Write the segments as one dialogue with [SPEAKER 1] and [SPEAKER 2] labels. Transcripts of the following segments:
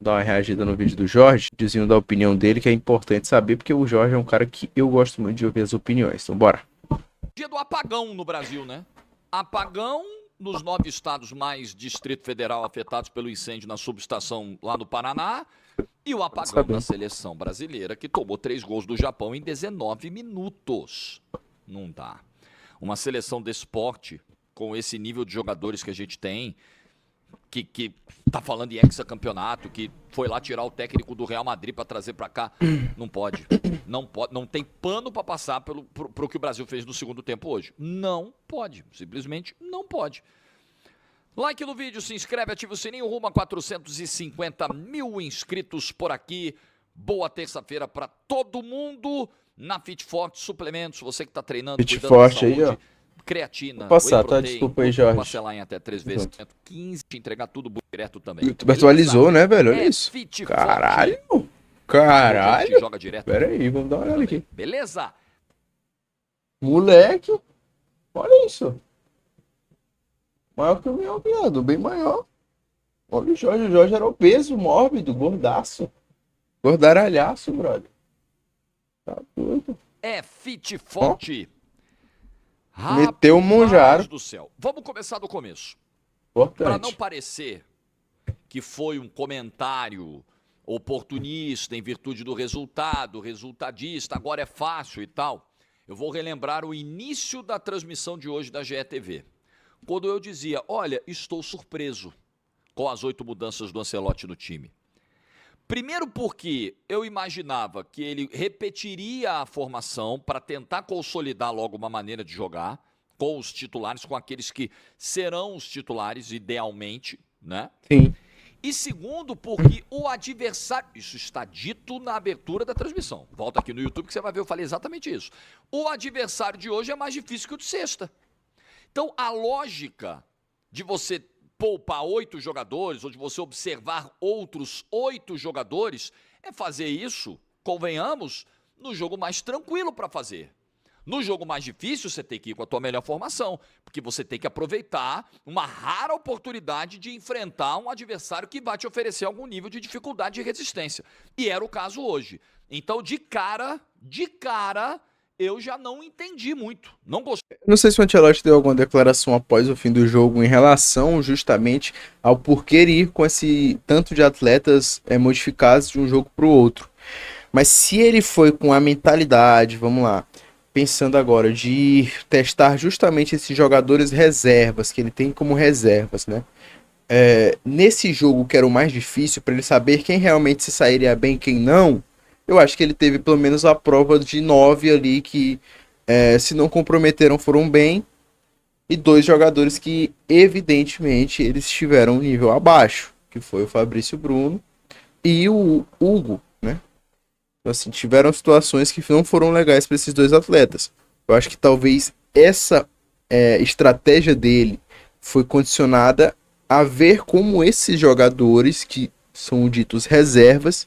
[SPEAKER 1] dar uma reagida no vídeo do Jorge, dizendo da opinião dele, que é importante saber, porque o Jorge é um cara que eu gosto muito de ouvir as opiniões. Então, bora.
[SPEAKER 2] Dia do apagão no Brasil, né? Apagão nos 9 estados mais Distrito Federal afetados pelo incêndio na subestação lá no Paraná. E o apagão da seleção brasileira, que tomou 3 gols do Japão em 19 minutos. Não dá. Uma seleção de esporte, com esse nível de jogadores que a gente tem, que tá falando em hexacampeonato, que foi lá tirar o técnico do Real Madrid para trazer para cá, não pode. Não pode, não tem pano para passar pro que o Brasil fez no segundo tempo hoje. Não pode, simplesmente não pode. Like no vídeo, se inscreve, ativa o sininho, rumo a 450 mil inscritos por aqui. Boa terça-feira para todo mundo na Fit Forte Suplementos. Você que está treinando,
[SPEAKER 1] Fit
[SPEAKER 2] cuidando da
[SPEAKER 1] Forte
[SPEAKER 2] saúde,
[SPEAKER 1] aí, ó.
[SPEAKER 2] creatina,
[SPEAKER 1] Vou passar,
[SPEAKER 2] whey
[SPEAKER 1] tá?
[SPEAKER 2] protein,
[SPEAKER 1] Desculpa aí,
[SPEAKER 2] tudo
[SPEAKER 1] Jorge.
[SPEAKER 2] parcelar em até 3 vezes, 15, te entregar tudo direto
[SPEAKER 1] O
[SPEAKER 2] também.
[SPEAKER 1] YouTube atualizou, né, velho? Olha
[SPEAKER 2] É
[SPEAKER 1] isso.
[SPEAKER 2] Fit
[SPEAKER 1] Caralho.
[SPEAKER 2] Forte.
[SPEAKER 1] Caralho.
[SPEAKER 2] A gente joga direto.
[SPEAKER 1] Pera aí, vamos dar uma olhada aqui.
[SPEAKER 2] Beleza?
[SPEAKER 1] Moleque. Olha isso. Maior que o meu, viado. Bem maior. Olha o Jorge. O Jorge era obeso, mórbido, gordaço. Gordaralhaço, brother. Tá doido.
[SPEAKER 2] É Fit Forte.
[SPEAKER 1] Meteu o Monjaro.
[SPEAKER 2] Do céu. Vamos começar do começo. Para não
[SPEAKER 1] Importante.
[SPEAKER 2] parecer que foi um comentário oportunista em virtude do resultado, resultadista, agora é fácil e tal, eu vou relembrar o início da transmissão de hoje da GETV. Quando eu dizia, olha, estou surpreso com as 8 mudanças do Ancelotti no time. Primeiro porque eu imaginava que ele repetiria a formação para tentar consolidar logo uma maneira de jogar com os titulares, com aqueles que serão os titulares idealmente, né?
[SPEAKER 1] Sim.
[SPEAKER 2] E segundo, porque o adversário... Isso está dito na abertura da transmissão. Volta aqui no YouTube que você vai ver, eu falei exatamente isso. O adversário de hoje é mais difícil que o de sexta. Então, a lógica de você poupar 8 jogadores, ou de você observar outros 8 jogadores, é fazer isso, convenhamos, no jogo mais tranquilo para fazer. No jogo mais difícil, você tem que ir com a tua melhor formação, porque você tem que aproveitar uma rara oportunidade de enfrentar um adversário que vai te oferecer algum nível de dificuldade e resistência. E era o caso hoje. Então, de cara, eu já não entendi muito. Não gostei.
[SPEAKER 1] Não sei se o Ancelotti deu alguma declaração após o fim do jogo em relação justamente ao porquê ir com esse tanto de atletas modificados de um jogo para o outro. Mas se ele foi com a mentalidade, vamos lá, pensando agora de testar justamente esses jogadores reservas, que ele tem como reservas, né? Nesse jogo que era o mais difícil, para ele saber quem realmente se sairia bem e quem não, eu acho que ele teve pelo menos a prova de 9 ali que, se não comprometeram, foram bem, e 2 jogadores que, evidentemente, eles tiveram um nível abaixo, que foi o Fabrício Bruno e o Hugo, né? Então, assim, tiveram situações que não foram legais para esses 2 atletas. Eu acho que talvez essa estratégia dele foi condicionada a ver como esses jogadores, que são ditos reservas,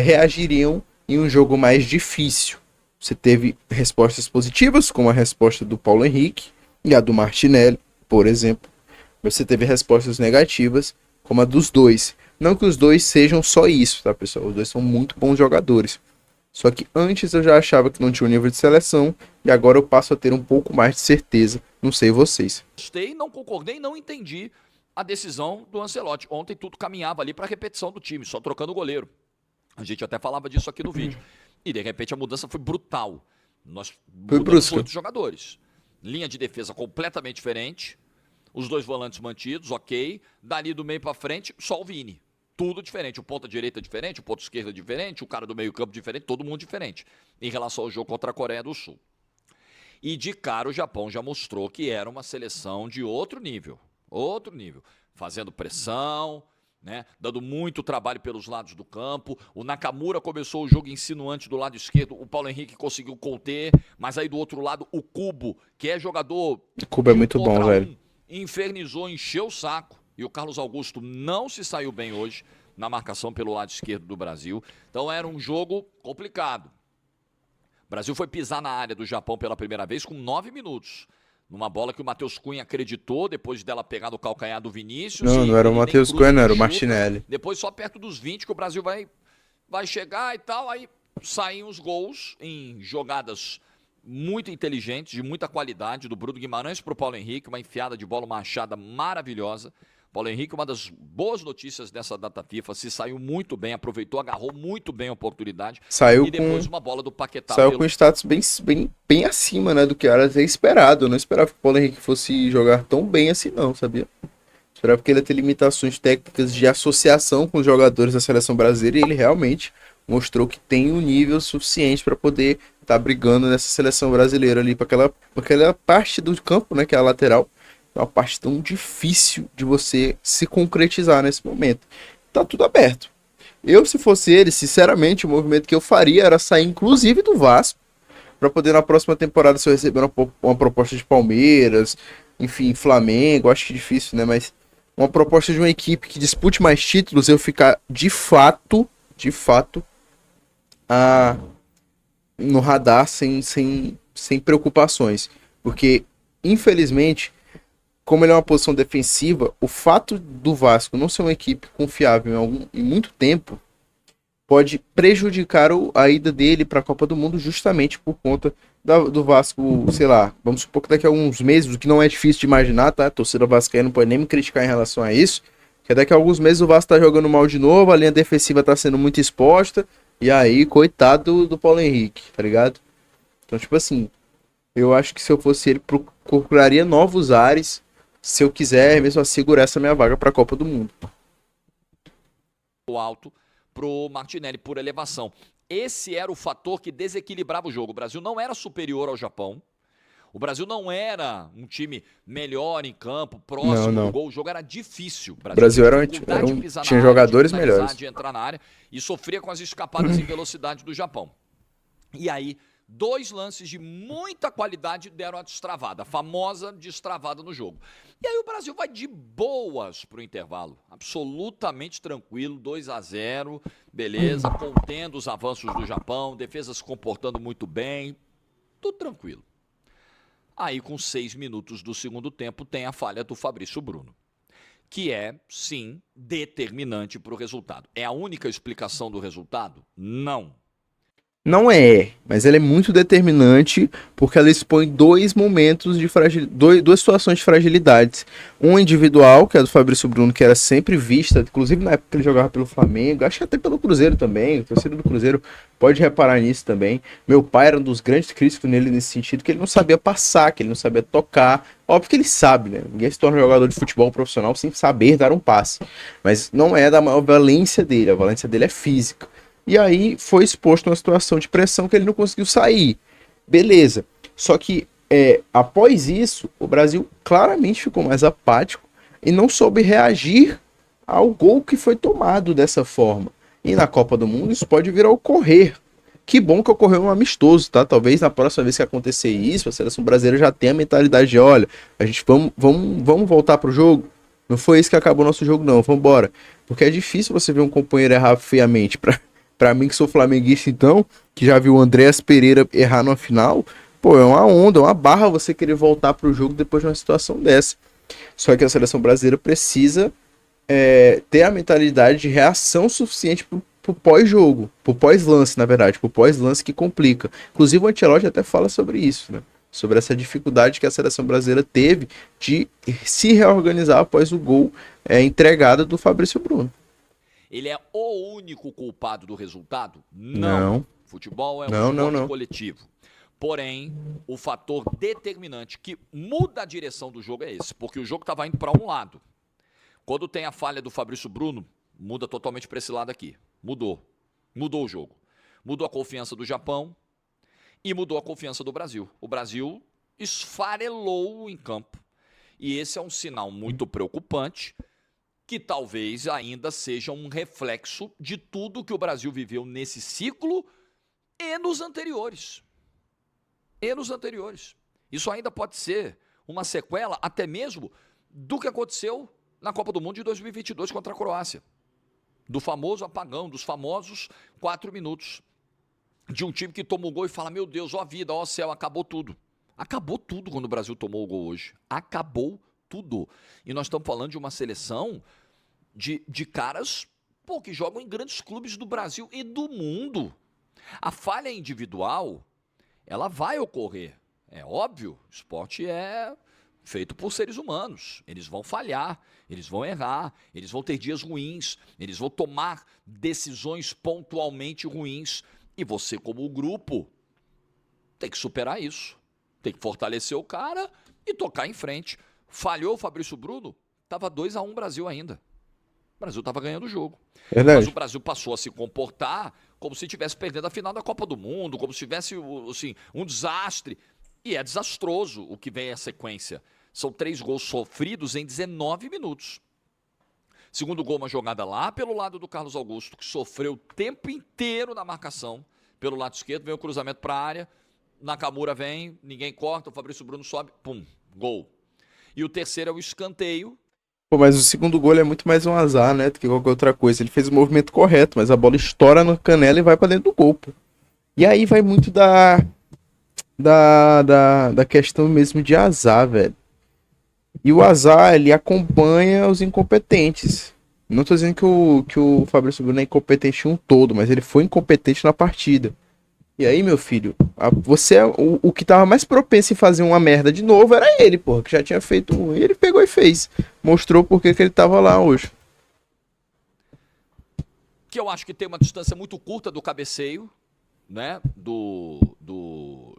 [SPEAKER 1] reagiriam em um jogo mais difícil. Você teve respostas positivas, como a resposta do Paulo Henrique e a do Martinelli, por exemplo. Você teve respostas negativas, como a dos dois. Não que os dois sejam só isso, tá, pessoal? Os dois são muito bons jogadores. Só que antes eu já achava que não tinha um nível de seleção, e agora eu passo a ter um pouco mais de certeza. Não sei vocês.
[SPEAKER 2] Gostei, não concordei, não entendi a decisão do Ancelotti. Ontem tudo caminhava ali para a repetição do time, só trocando o goleiro. A gente até falava disso aqui no vídeo. E de repente a mudança foi brutal. Nós
[SPEAKER 1] Foi
[SPEAKER 2] mudamos
[SPEAKER 1] brusca.
[SPEAKER 2] 8 jogadores. Linha de defesa completamente diferente. Os 2 volantes mantidos, ok. Dali do meio para frente, só o Vini. Tudo diferente. O ponta direita diferente, o ponta esquerda diferente, o cara do meio campo diferente, todo mundo diferente. Em relação ao jogo contra a Coreia do Sul. E de cara o Japão já mostrou que era uma seleção de outro nível. Outro nível. Fazendo pressão, né, dando muito trabalho pelos lados do campo. O Nakamura começou o jogo insinuante do lado esquerdo. O Paulo Henrique conseguiu conter. Mas aí do outro lado, o Cubo, que é jogador
[SPEAKER 1] O Cubo é
[SPEAKER 2] de
[SPEAKER 1] muito bom, velho.
[SPEAKER 2] infernizou, encheu o saco. E o Carlos Augusto não se saiu bem hoje na marcação pelo lado esquerdo do Brasil. Então era um jogo complicado. O Brasil foi pisar na área do Japão pela primeira vez com 9 minutos. Numa bola que o Matheus Cunha acreditou, depois dela pegar no calcanhar do Vinícius.
[SPEAKER 1] Não era o Matheus Cunha, não, era o Martinelli.
[SPEAKER 2] Depois só perto dos 20 que o Brasil vai chegar e tal, aí saem os gols em jogadas muito inteligentes, de muita qualidade, do Bruno Guimarães para o Paulo Henrique, uma enfiada de bola, uma achada maravilhosa. Paulo Henrique, uma das boas notícias dessa data FIFA, se saiu muito bem, aproveitou, agarrou muito bem a oportunidade.
[SPEAKER 1] Saiu
[SPEAKER 2] e depois uma bola do Paquetá.
[SPEAKER 1] Saiu com status bem acima, né, do que era até esperado. Eu não esperava que o Paulo Henrique fosse jogar tão bem assim não, sabia? Esperava que ele ia ter limitações técnicas de associação com os jogadores da seleção brasileira e ele realmente mostrou que tem um nível suficiente para poder estar brigando nessa seleção brasileira ali, para aquela parte do campo, né, que é a lateral. É uma parte tão difícil de você se concretizar nesse momento. Tá tudo aberto. Eu, se fosse ele, sinceramente, o movimento que eu faria era sair, inclusive, do Vasco, para poder na próxima temporada, se eu receber uma proposta de Palmeiras, enfim, Flamengo, acho que é difícil, né? Mas uma proposta de uma equipe que dispute mais títulos, eu ficar de fato, no radar sem preocupações. Porque, infelizmente, como ele é uma posição defensiva, o fato do Vasco não ser uma equipe confiável em muito tempo pode prejudicar a ida dele para a Copa do Mundo justamente por conta do Vasco, sei lá, vamos supor que daqui a alguns meses, o que não é difícil de imaginar, tá? A torcida vascaína não pode nem me criticar em relação a isso, que daqui a alguns meses o Vasco tá jogando mal de novo, a linha defensiva tá sendo muito exposta, e aí, coitado do Paulo Henrique, tá ligado? Então, tipo assim, eu acho que se eu fosse ele, procuraria novos ares, se eu quiser mesmo assegurar essa minha vaga para a Copa do Mundo.
[SPEAKER 2] O alto pro Martinelli por elevação. Esse era o fator que desequilibrava o jogo. O Brasil não era superior ao Japão. O Brasil não era um time melhor em campo, próximo do gol. O jogo era difícil.
[SPEAKER 1] O Brasil tinha jogadores melhores.
[SPEAKER 2] De entrar na área e sofria com as escapadas em velocidade do Japão. E aí, 2 lances de muita qualidade deram a destravada, a famosa destravada no jogo. E aí o Brasil vai de boas pro intervalo, absolutamente tranquilo, 2-0, beleza, contendo os avanços do Japão, defesa se comportando muito bem, tudo tranquilo. Aí com 6 minutos do segundo tempo tem a falha do Fabrício Bruno, que é, sim, determinante para o resultado. É a única explicação do resultado? Não.
[SPEAKER 1] Não é, mas ela é muito determinante porque ela expõe 2 momentos de fragilidade, 2 situações de fragilidades. Uma individual, que é a do Fabrício Bruno, que era sempre vista, inclusive na época que ele jogava pelo Flamengo, acho que até pelo Cruzeiro também, o torcedor do Cruzeiro pode reparar nisso também. Meu pai era um dos grandes críticos nele nesse sentido, que ele não sabia passar, que ele não sabia tocar. Óbvio que ele sabe, né? Ninguém se torna jogador de futebol profissional sem saber dar um passe. Mas não é da maior valência dele, a valência dele é física. E aí foi exposto a uma situação de pressão que ele não conseguiu sair. Beleza. Só que após isso, o Brasil claramente ficou mais apático e não soube reagir ao gol que foi tomado dessa forma. E na Copa do Mundo isso pode vir a ocorrer. Que bom que ocorreu um amistoso, tá? Talvez na próxima vez que acontecer isso, a seleção brasileira já tenha a mentalidade de, olha, a gente vamos voltar pro jogo. Não foi isso que acabou o nosso jogo, não. Vamos embora. Porque é difícil você ver um companheiro errar feiamente. Pra mim, que sou flamenguista, então, que já viu o Andréas Pereira errar na final, pô, é uma onda, é uma barra você querer voltar pro jogo depois de uma situação dessa. Só que a seleção brasileira precisa ter a mentalidade de reação suficiente pro pós-jogo, pro pós-lance, na verdade, pro pós-lance que complica. Inclusive o Ancelotti até fala sobre isso, né? Sobre essa dificuldade que a seleção brasileira teve de se reorganizar após o gol entregado do Fabrício Bruno.
[SPEAKER 2] Ele é o único culpado do resultado? Não. Futebol é um esporte coletivo. Porém, o fator determinante que muda a direção do jogo é esse, porque o jogo estava indo para um lado. Quando tem a falha do Fabrício Bruno, muda totalmente para esse lado aqui. Mudou o jogo. Mudou a confiança do Japão e mudou a confiança do Brasil. O Brasil esfarelou em campo. E esse é um sinal muito preocupante, que talvez ainda seja um reflexo de tudo que o Brasil viveu nesse ciclo e nos anteriores. Isso ainda pode ser uma sequela até mesmo do que aconteceu na Copa do Mundo de 2022 contra a Croácia. Do famoso apagão, dos famosos 4 minutos. De um time que toma um gol e fala, meu Deus, ó vida, ó céu, acabou tudo. Acabou tudo quando o Brasil tomou o gol hoje. Acabou tudo. E nós estamos falando de uma seleção de caras, pô, que jogam em grandes clubes do Brasil e do mundo. A falha individual, ela vai ocorrer. É óbvio, o esporte é feito por seres humanos. Eles vão falhar, eles vão errar, eles vão ter dias ruins, eles vão tomar decisões pontualmente ruins. E você, como grupo, tem que superar isso. Tem que fortalecer o cara e tocar em frente. Falhou o Fabrício Bruno, estava 2-1 Brasil ainda. O Brasil estava ganhando o jogo.
[SPEAKER 1] Verdade.
[SPEAKER 2] Mas o Brasil passou a se comportar como se estivesse perdendo a final da Copa do Mundo, como se tivesse assim, um desastre. E é desastroso o que vem a sequência. São 3 gols sofridos em 19 minutos. Segundo gol, uma jogada lá pelo lado do Carlos Augusto, que sofreu o tempo inteiro na marcação. Pelo lado esquerdo, vem o cruzamento para a área. Nakamura vem, ninguém corta, o Fabrício Bruno sobe, pum, gol. E o terceiro é o escanteio.
[SPEAKER 1] Pô, mas o segundo gol é muito mais um azar, né, do que qualquer outra coisa. Ele fez o movimento correto, mas a bola estoura na canela e vai pra dentro do gol, pô. E aí vai muito da questão mesmo de azar, velho. E o azar, ele acompanha os incompetentes. Não tô dizendo que o Fabrício Bruno é incompetente um todo, mas ele foi incompetente na partida. E aí, meu filho, o que tava mais propenso em fazer uma merda de novo era ele, porra, que já tinha feito um. E ele pegou e fez. Mostrou por que ele tava lá hoje.
[SPEAKER 2] Que eu acho que tem uma distância muito curta do cabeceio, né? Do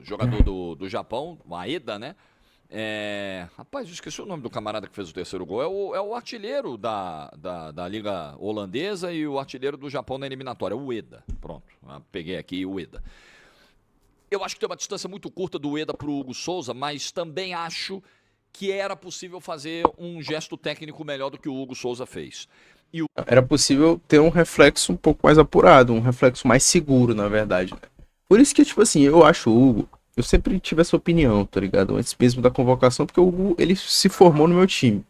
[SPEAKER 2] jogador do Japão, Maeda, né? Rapaz, eu esqueci o nome do camarada que fez o terceiro gol. É o artilheiro da Liga Holandesa e o artilheiro do Japão na eliminatória, o Ueda. Pronto, peguei aqui o Ueda. Eu acho que tem uma distância muito curta do Ueda para o Hugo Souza, mas também acho que era possível fazer um gesto técnico melhor do que o Hugo Souza fez.
[SPEAKER 1] Era possível ter um reflexo um pouco mais apurado, um reflexo mais seguro, na verdade. Por isso que, tipo assim, eu acho o Hugo... Eu sempre tive essa opinião, tá ligado? Antes mesmo da convocação, porque o Hugo, ele se formou no meu time.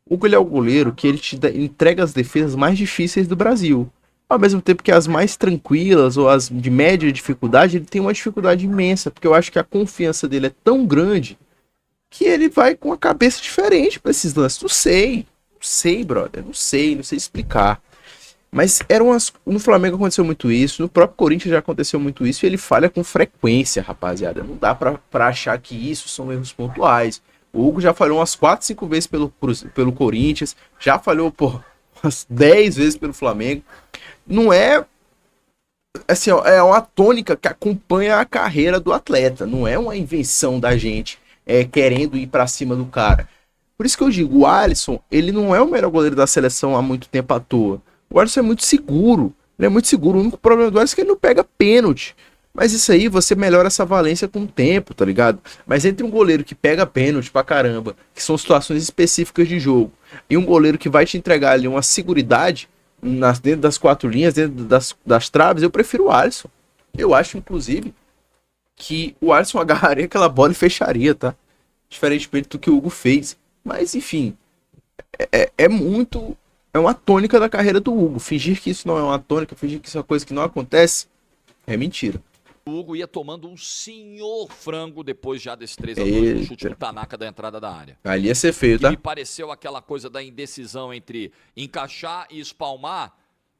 [SPEAKER 1] O Hugo, ele é o goleiro que ele entrega as defesas mais difíceis do Brasil. Ao mesmo tempo que as mais tranquilas ou as de média dificuldade, ele tem uma dificuldade imensa, porque eu acho que a confiança dele é tão grande que ele vai com a cabeça diferente pra esses lances. Não sei, brother, não sei explicar. Mas no Flamengo aconteceu muito isso, no próprio Corinthians já aconteceu muito isso, e ele falha com frequência, rapaziada. Não dá pra achar que isso são erros pontuais. O Hugo já falhou umas 4, 5 vezes pelo Corinthians, já falhou, umas 10 vezes pelo Flamengo. Não é... Assim, ó, é uma tônica que acompanha a carreira do atleta, não é uma invenção da gente querendo ir pra cima do cara. Por isso que eu digo, o Alisson, ele não é o melhor goleiro da seleção há muito tempo à toa. O Alisson é muito seguro. Ele é muito seguro. O único problema do Alisson é que ele não pega pênalti. Mas isso aí, você melhora essa valência com o tempo, tá ligado? Mas entre um goleiro que pega pênalti pra caramba, que são situações específicas de jogo, e um goleiro que vai te entregar ali uma seguridade dentro das 4 linhas, dentro das traves, eu prefiro o Alisson. Eu acho, inclusive, que o Alisson agarraria aquela bola e fecharia, tá? Diferentemente do que o Hugo fez. Mas, enfim, é uma tônica da carreira do Hugo. Fingir que isso não é uma tônica, fingir que isso é uma coisa que não acontece, é mentira.
[SPEAKER 2] O Hugo ia tomando um senhor frango depois já desse 3-2 no chute do Tanaka da entrada da área.
[SPEAKER 1] Ali ia ser feio, tá?
[SPEAKER 2] E me pareceu aquela coisa da indecisão entre encaixar e espalmar.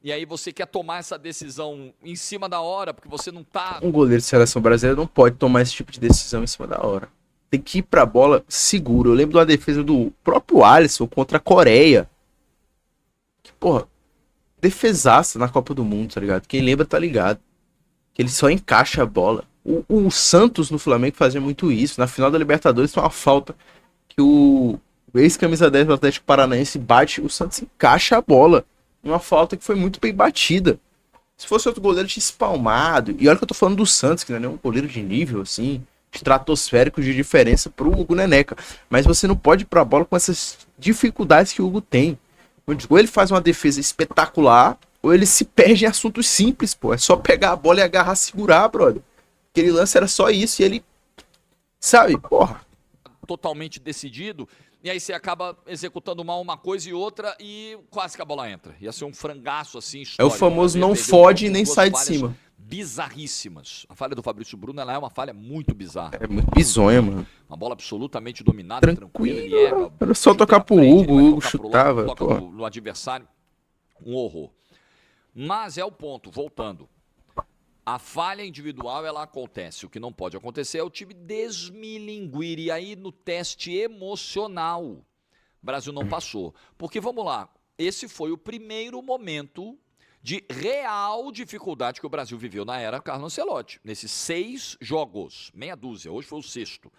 [SPEAKER 2] E aí você quer tomar essa decisão em cima da hora, porque você não tá...
[SPEAKER 1] Um goleiro de seleção brasileira não pode tomar esse tipo de decisão em cima da hora. Tem que ir pra bola seguro. Eu lembro de uma defesa do próprio Alisson contra a Coreia. Que, defesaça na Copa do Mundo, tá ligado? Quem lembra tá ligado. Que ele só encaixa a bola. O Santos no Flamengo fazia muito isso. Na final da Libertadores tem uma falta que o ex-camisa 10 do Atlético Paranaense bate, o Santos encaixa a bola. Uma falta que foi muito bem batida. Se fosse outro goleiro, tinha espalmado. E olha que eu tô falando do Santos, que não é nenhum goleiro de nível, assim, estratosférico de diferença pro Hugo Neneca. Mas você não pode ir pra bola com essas dificuldades que o Hugo tem. Ou ele faz uma defesa espetacular, ou ele se perde em assuntos simples, pô. É só pegar a bola e agarrar, segurar, brother. Aquele lance era só isso e ele... Sabe,
[SPEAKER 2] totalmente decidido, e aí você acaba executando mal uma coisa e outra e quase que a bola entra. Ia ser um frangaço assim, histórico.
[SPEAKER 1] É o famoso não fode e nem sai de cima.
[SPEAKER 2] bizarríssimas. A falha do Fabrício Bruno, ela é uma falha muito bizarra.
[SPEAKER 1] É muito bizonha, mano.
[SPEAKER 2] Uma bola absolutamente dominada, tranquila, ele erra.
[SPEAKER 1] Era só tocar pro Hugo, o Hugo chutava.
[SPEAKER 2] Toca no adversário, um horror. Mas é o ponto, voltando. A falha individual, ela acontece. O que não pode acontecer é o time desmilinguir. E aí, no teste emocional, o Brasil não passou. Porque, vamos lá, esse foi o primeiro momento de real dificuldade que o Brasil viveu na era Carlo Ancelotti. Nesses 6 jogos, meia dúzia, hoje foi o 6º.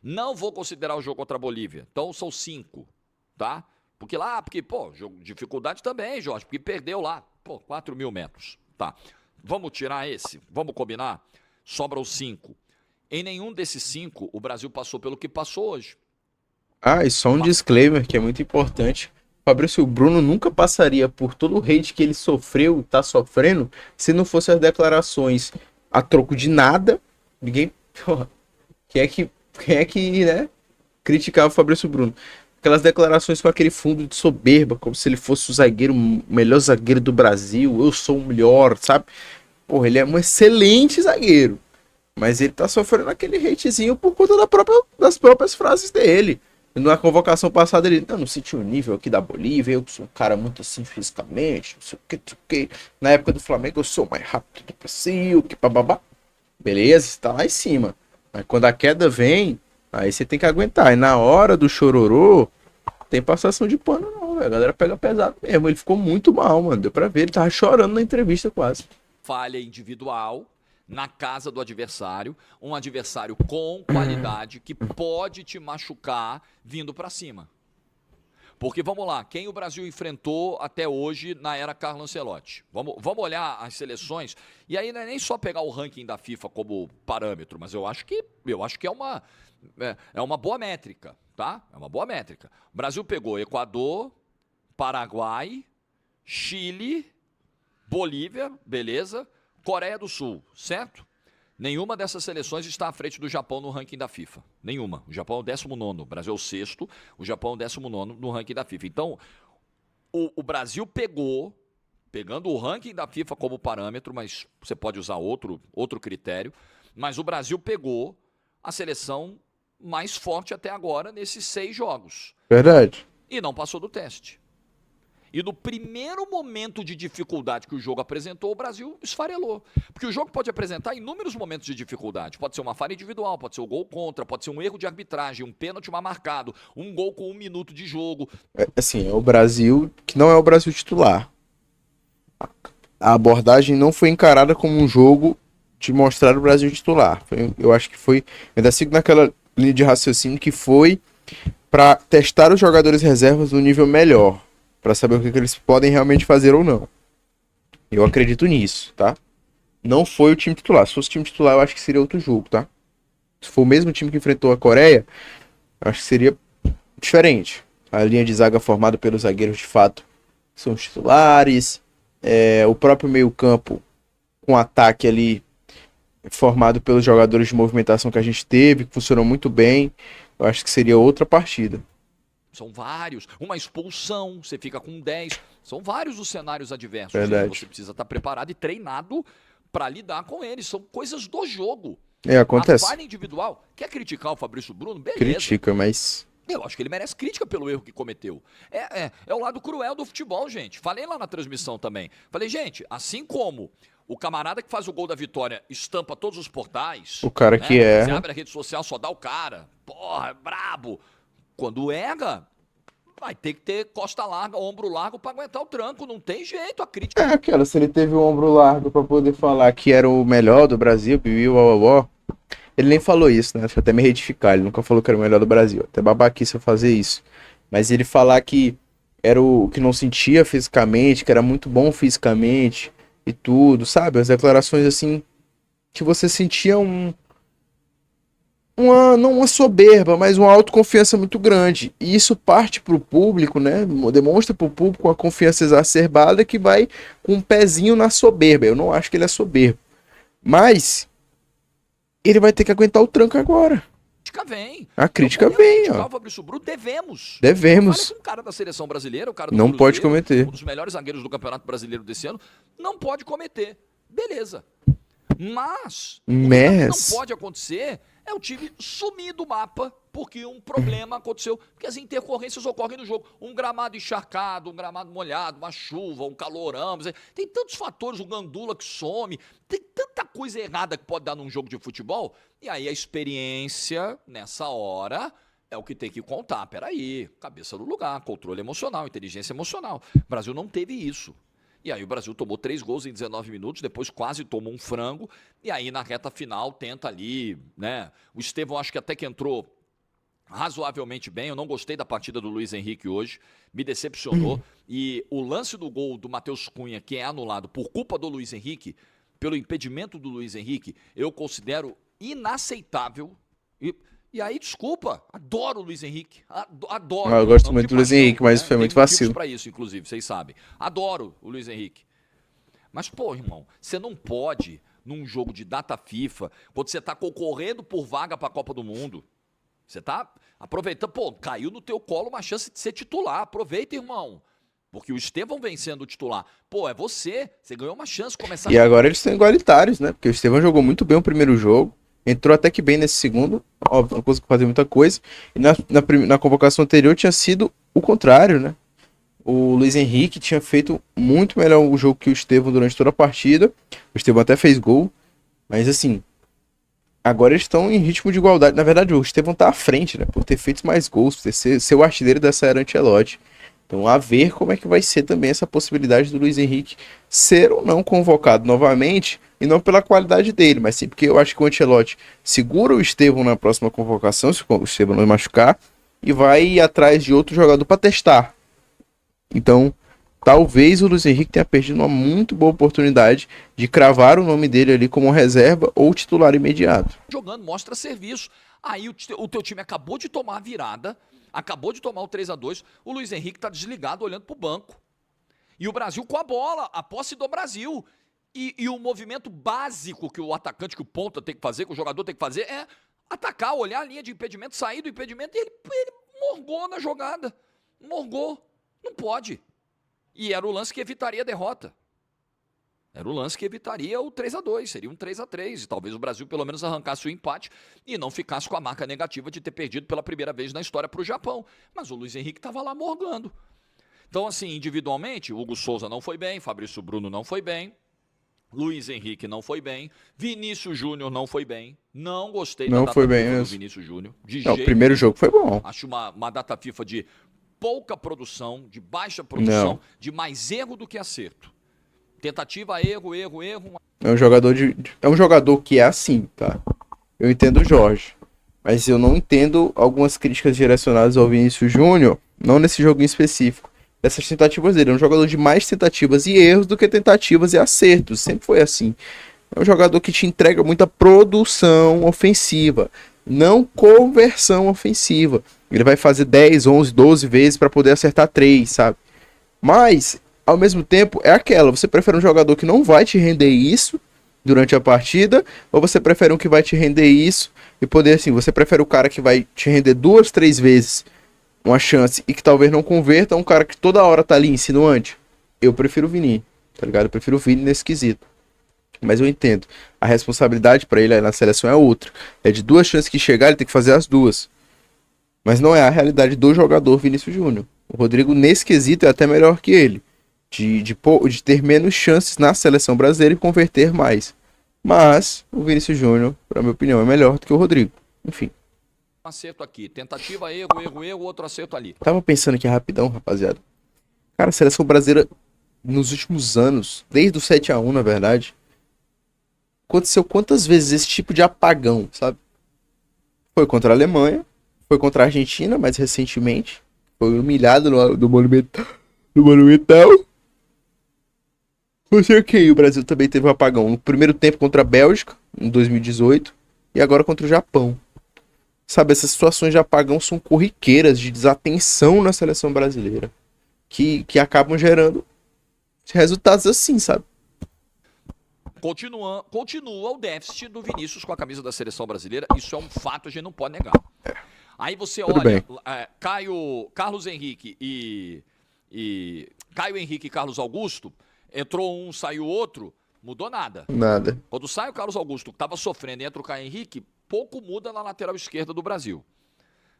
[SPEAKER 2] Não vou considerar o jogo contra a Bolívia. Então, são 5, tá? Porque jogo de dificuldade também, Jorge, porque perdeu lá, 4.000 metros, tá? Vamos tirar esse? Vamos combinar? Sobra os 5. Em nenhum desses 5, o Brasil passou pelo que passou hoje.
[SPEAKER 1] E só um disclaimer que é muito importante. Fabrício Bruno nunca passaria por todo o hate que ele sofreu, tá sofrendo, se não fosse as declarações a troco de nada. Ninguém... Quem é que, né, criticava o Fabrício Bruno? Aquelas declarações com aquele fundo de soberba, como se ele fosse o melhor zagueiro do Brasil, eu sou o melhor, sabe? Porra, ele é um excelente zagueiro. Mas ele tá sofrendo aquele hatezinho por conta das próprias frases dele. Na convocação passada ele não sentiu o nível aqui da Bolívia, eu sou um cara muito assim fisicamente, não sei o que. Na época do Flamengo eu sou mais rápido do Brasil, que bababá. Beleza, você tá lá em cima. Mas quando a queda vem, aí você tem que aguentar. E na hora do chororô, tem passação de pano não, velho. A galera pega pesado mesmo. Ele ficou muito mal, mano. Deu pra ver, ele tava chorando na entrevista quase.
[SPEAKER 2] Falha individual na casa do adversário, um adversário com qualidade que pode te machucar vindo pra cima. Porque, vamos lá, quem o Brasil enfrentou até hoje na era Carlo Ancelotti? Vamos olhar as seleções, e aí não é nem só pegar o ranking da FIFA como parâmetro, mas eu acho que é uma boa métrica, tá? É uma boa métrica. O Brasil pegou Equador, Paraguai, Chile, Bolívia, beleza, Coreia do Sul, certo? Nenhuma dessas seleções está à frente do Japão no ranking da FIFA. Nenhuma. O Japão é o 19º, o Brasil é o 6º, o Japão é o 19º no ranking da FIFA. Então, o Brasil pegando o ranking da FIFA como parâmetro, mas você pode usar outro critério, mas o Brasil pegou a seleção mais forte até agora nesses 6 jogos.
[SPEAKER 1] Verdade.
[SPEAKER 2] E não passou do teste. E no primeiro momento de dificuldade que o jogo apresentou, o Brasil esfarelou. Porque o jogo pode apresentar inúmeros momentos de dificuldade. Pode ser uma falha individual, pode ser um gol contra, pode ser um erro de arbitragem, um pênalti mal marcado, um gol com 1 minuto de jogo.
[SPEAKER 1] Assim, é o Brasil que não é o Brasil titular. A abordagem não foi encarada como um jogo de mostrar o Brasil titular. Eu acho que foi... Ainda sigo naquela linha de raciocínio que foi para testar os jogadores reservas no nível melhor. Pra saber o que eles podem realmente fazer ou não. Eu acredito nisso, tá? Não foi o time titular. Se fosse o time titular, eu acho que seria outro jogo, tá? Se for o mesmo time que enfrentou a Coreia, eu acho que seria diferente. A linha de zaga formada pelos zagueiros, de fato, são os titulares. O próprio meio-campo, com ataque ali, formado pelos jogadores de movimentação que a gente teve, que funcionou muito bem. Eu acho que seria outra partida.
[SPEAKER 2] São vários. Uma expulsão, você fica com 10. São vários os cenários adversos.
[SPEAKER 1] Verdade.
[SPEAKER 2] Você precisa estar preparado e treinado para lidar com eles. São coisas do jogo.
[SPEAKER 1] Acontece.
[SPEAKER 2] A falha individual. Quer criticar o Fabrício Bruno? Beleza.
[SPEAKER 1] Critica, mas...
[SPEAKER 2] Eu acho que ele merece crítica pelo erro que cometeu. É o lado cruel do futebol, gente. Falei lá na transmissão também. Falei, gente, assim como o camarada que faz o gol da vitória estampa todos os portais...
[SPEAKER 1] O cara, né, que é...
[SPEAKER 2] Você abre a rede social, só dá o cara. Porra, é brabo. Quando erra, vai ter que ter costa larga, ombro largo pra aguentar o tranco. Não tem jeito, a crítica.
[SPEAKER 1] Se ele teve o ombro largo pra poder falar que era o melhor do Brasil, ele nem falou isso, né? Deixa eu até me retificar, ele nunca falou que era o melhor do Brasil. Até babaquice eu fazer isso. Mas ele falar que era o que não sentia fisicamente, que era muito bom fisicamente e tudo, sabe? As declarações assim, que você sentia não uma soberba, mas uma autoconfiança muito grande. E isso parte pro público, né? Demonstra pro público uma confiança exacerbada que vai com um pezinho na soberba. Eu não acho que ele é soberbo. Mas ele vai ter que aguentar o tranco agora. A crítica vem, ó.
[SPEAKER 2] O Fabrício Bruno devemos.
[SPEAKER 1] Devemos.
[SPEAKER 2] Um cara da seleção brasileira, o cara do
[SPEAKER 1] não pode cometer.
[SPEAKER 2] Um dos melhores zagueiros do Campeonato Brasileiro desse ano, não pode cometer. Beleza. Mas o que também não pode acontecer é o time sumir do mapa porque um problema aconteceu. Porque as intercorrências ocorrem no jogo. Um gramado encharcado, um gramado molhado, uma chuva, um calorão. Tem tantos fatores, o gandula que some. Tem tanta coisa errada que pode dar num jogo de futebol. E aí a experiência, nessa hora, é o que tem que contar. Peraí, cabeça no lugar, controle emocional, inteligência emocional. O Brasil não teve isso. E aí o Brasil tomou 3 gols em 19 minutos, depois quase tomou um frango, e aí na reta final tenta ali, né? O Estevão acho que até que entrou razoavelmente bem, eu não gostei da partida do Luiz Henrique hoje, me decepcionou, e o lance do gol do Matheus Cunha, que é anulado por culpa do Luiz Henrique, pelo impedimento do Luiz Henrique, eu considero inaceitável. E aí, desculpa, adoro o Luiz Henrique, adoro.
[SPEAKER 1] Eu gosto muito do Luiz Henrique, mas foi muito vacilo.
[SPEAKER 2] Para isso, inclusive, vocês sabem. Adoro o Luiz Henrique. Mas, pô, irmão, você não pode, num jogo de data FIFA, quando você tá concorrendo por vaga pra Copa do Mundo, você tá aproveitando, pô, caiu no teu colo uma chance de ser titular, aproveita, irmão. Porque o Estevão vem sendo titular. Pô, é você ganhou uma chance de começar...
[SPEAKER 1] E agora eles estão igualitários, né? Porque o Estevão jogou muito bem o primeiro jogo, entrou até que bem nesse segundo, óbvio, não conseguiu fazer muita coisa. E na convocação anterior tinha sido o contrário, né? O Luiz Henrique tinha feito muito melhor o jogo que o Estevão durante toda a partida. O Estevão até fez gol. Mas assim, agora eles estão em ritmo de igualdade. Na verdade, o Estevão tá à frente, né? Por ter feito mais gols, por ser o artilheiro dessa era Ancelotti. Então, a ver como é que vai ser também essa possibilidade do Luiz Henrique ser ou não convocado novamente, e não pela qualidade dele, mas sim porque eu acho que o Ancelotti segura o Estevão na próxima convocação, se o Estevão não machucar, e vai ir atrás de outro jogador para testar. Então, talvez o Luiz Henrique tenha perdido uma muito boa oportunidade de cravar o nome dele ali como reserva ou titular imediato.
[SPEAKER 2] Jogando, mostra serviço. Aí o teu time acabou de tomar a virada, acabou de tomar o 3-2, o Luiz Henrique tá desligado olhando pro banco. E o Brasil com a bola, a posse do Brasil. E o movimento básico que o atacante, que o ponta tem que fazer, que o jogador tem que fazer, é atacar, olhar a linha de impedimento, sair do impedimento, e ele morgou na jogada. Morgou. Não pode. E era o lance que evitaria a derrota. Era o lance que evitaria o 3-2, seria um 3-3, e talvez o Brasil pelo menos arrancasse o empate e não ficasse com a marca negativa de ter perdido pela primeira vez na história para o Japão. Mas o Luiz Henrique estava lá morgando. Então, assim, individualmente, Hugo Souza não foi bem, Fabrício Bruno não foi bem, Luiz Henrique não foi bem, Vinícius Júnior não foi bem, não gostei
[SPEAKER 1] da data FIFA
[SPEAKER 2] do Vinícius Júnior.
[SPEAKER 1] O primeiro jogo foi bom.
[SPEAKER 2] Acho uma data FIFA de pouca produção, de baixa produção, de mais erro do que acerto. Tentativa, erro.
[SPEAKER 1] É um jogador que é assim, tá? Eu entendo o Jorge, mas eu não entendo algumas críticas direcionadas ao Vinícius Júnior, não nesse jogo em específico. Essas tentativas dele, é um jogador de mais tentativas e erros do que tentativas e acertos, sempre foi assim. É um jogador que te entrega muita produção ofensiva, não conversão ofensiva. Ele vai fazer 10, 11, 12 vezes para poder acertar 3, sabe? Mas, ao mesmo tempo, é aquela, você prefere um jogador que não vai te render isso durante a partida, ou você prefere um que vai te render isso e poder, assim, você prefere o cara que vai te render 2, 3 vezes uma chance e que talvez não converta, um cara que toda hora tá ali insinuante? Eu prefiro o Vini, tá ligado? Eu prefiro o Vini nesse quesito. Mas eu entendo, a responsabilidade pra ele aí na seleção é outra. É de 2 chances que chegar, ele tem que fazer as 2. Mas não é a realidade do jogador Vinícius Júnior. O Rodrigo, nesse quesito, é até melhor que ele. De ter menos chances na seleção brasileira e converter mais. Mas o Vinícius Júnior, na minha opinião, é melhor do que o Rodrigo. Enfim.
[SPEAKER 2] Acerto aqui. Tentativa, erro, outro acerto ali.
[SPEAKER 1] Tava pensando aqui rapidão, rapaziada. Cara, a seleção brasileira, nos últimos anos, desde o 7-1, na verdade, aconteceu quantas vezes esse tipo de apagão, sabe? Foi contra a Alemanha, foi contra a Argentina, mais recentemente. Foi humilhado no Monumental. Não sei o que, o Brasil também teve um apagão. No primeiro tempo contra a Bélgica, em 2018, e agora contra o Japão. Sabe, essas situações de apagão são corriqueiras, de desatenção na seleção brasileira, que acabam gerando resultados assim, sabe?
[SPEAKER 2] Continua o déficit do Vinícius com a camisa da seleção brasileira, isso é um fato, a gente não pode negar. Aí você olha, Carlos Henrique e Caio Henrique e Carlos Augusto, entrou um, saiu outro, Mudou nada.
[SPEAKER 1] Nada.
[SPEAKER 2] Quando sai o Carlos Augusto, que estava sofrendo, e entra o Caio Henrique, pouco muda na lateral esquerda do Brasil.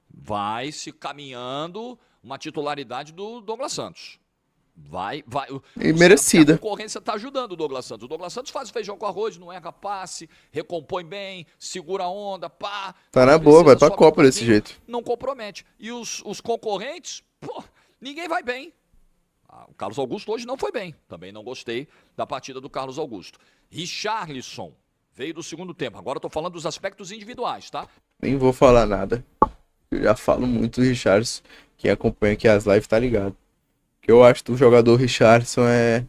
[SPEAKER 2] Vai se caminhando uma titularidade do Douglas Santos. Vai.
[SPEAKER 1] E merecida.
[SPEAKER 2] A concorrência está ajudando o Douglas Santos. O Douglas Santos faz o feijão com arroz, não erra passe, recompõe bem, segura a onda, pá.
[SPEAKER 1] Tá na boa, vai pra Copa desse jeito.
[SPEAKER 2] Não compromete. E os concorrentes, ninguém vai bem. O Carlos Augusto hoje não foi bem. Também não gostei da partida do Carlos Augusto. Richarlison veio do segundo tempo. Agora eu tô falando dos aspectos individuais, tá?
[SPEAKER 1] Nem vou falar nada. Eu já falo muito do Richarlison. Quem acompanha aqui as lives tá ligado. Que eu acho que o jogador Richarlison é,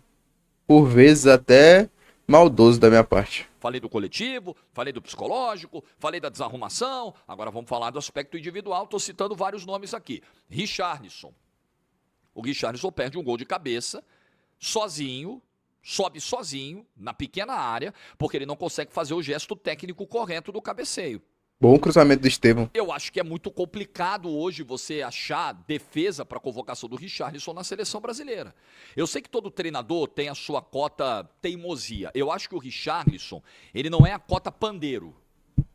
[SPEAKER 1] por vezes, até maldoso da minha parte.
[SPEAKER 2] Falei do coletivo, falei do psicológico, falei da desarrumação. Agora vamos falar do aspecto individual. Tô citando vários nomes aqui. Richarlison. O Richarlison perde um gol de cabeça, sozinho, sobe sozinho, na pequena área, porque ele não consegue fazer o gesto técnico correto do cabeceio.
[SPEAKER 1] Bom cruzamento do Estevão.
[SPEAKER 2] Eu acho que é muito complicado hoje você achar defesa para a convocação do Richarlison na seleção brasileira. Eu sei que todo treinador tem a sua cota teimosia. Eu acho que o Richarlison, ele não é a cota pandeiro.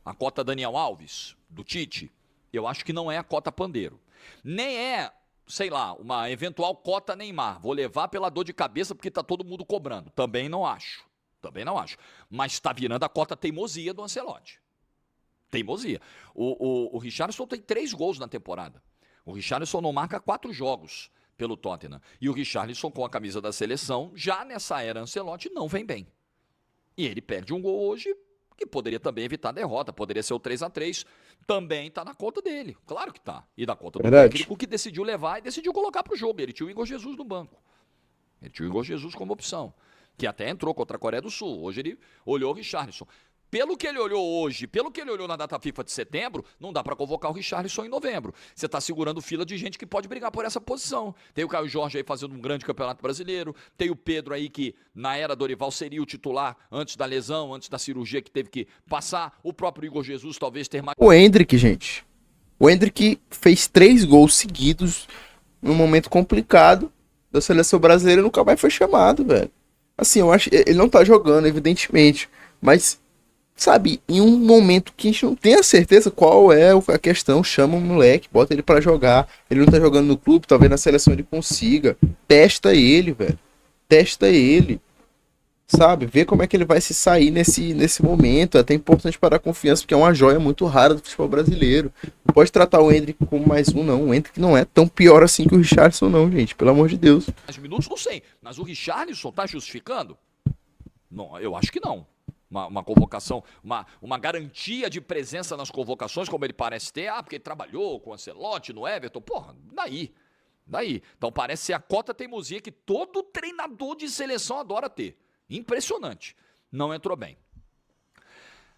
[SPEAKER 2] A cota Daniel Alves, do Tite, eu acho que não é a cota pandeiro. Nem é, sei lá, uma eventual cota Neymar. Vou levar pela dor de cabeça porque tá todo mundo cobrando. Também não acho. Mas está virando a cota teimosia do Ancelotti. Teimosia. O Richarlison tem 3 gols na temporada. O Richarlison não marca 4 jogos pelo Tottenham. E o Richarlison, com a camisa da seleção, já nessa era Ancelotti, não vem bem. E ele perde um gol hoje, que poderia também evitar a derrota. Poderia ser o 3-3. Também está na conta dele. Claro que está. E na conta do técnico que decidiu levar e decidiu colocar para o jogo. Ele tinha o Igor Jesus no banco. Ele tinha o Igor Jesus como opção. Que até entrou contra a Coreia do Sul. Hoje ele olhou o Richarlison. Pelo que ele olhou hoje, pelo que ele olhou na data FIFA de setembro, não dá para convocar o Richarlison em novembro. Você está segurando fila de gente que pode brigar por essa posição. Tem o Caio Jorge aí fazendo um grande campeonato brasileiro. Tem o Pedro aí que, na era Dorival, seria o titular antes da lesão, antes da cirurgia que teve que passar. O próprio Igor Jesus talvez ter mais...
[SPEAKER 1] O Endrick, gente. O Endrick fez 3 gols seguidos num momento complicado da seleção brasileira e nunca mais foi chamado, velho. Assim, eu acho... Ele não tá jogando, evidentemente, mas... Sabe, em um momento que a gente não tem a certeza qual é a questão, chama o moleque, bota ele pra jogar. Ele não tá jogando no clube, talvez na seleção ele consiga. Testa ele, velho. Testa ele. Sabe, vê como é que ele vai se sair nesse momento. É até importante para a confiança, porque é uma joia muito rara do futebol brasileiro. Não pode tratar o Endrick como mais um, não. O Endrick não é tão pior assim que o Richarlison, não, gente. Pelo amor de Deus.
[SPEAKER 2] Mais minutos, não sei. Mas o Richarlison tá justificando? Não, eu acho que não. Uma convocação, uma garantia de presença nas convocações, como ele parece ter, porque ele trabalhou com o Ancelotti no Everton, porra, daí. Então parece ser a cota teimosia que todo treinador de seleção adora ter. Impressionante. Não entrou bem.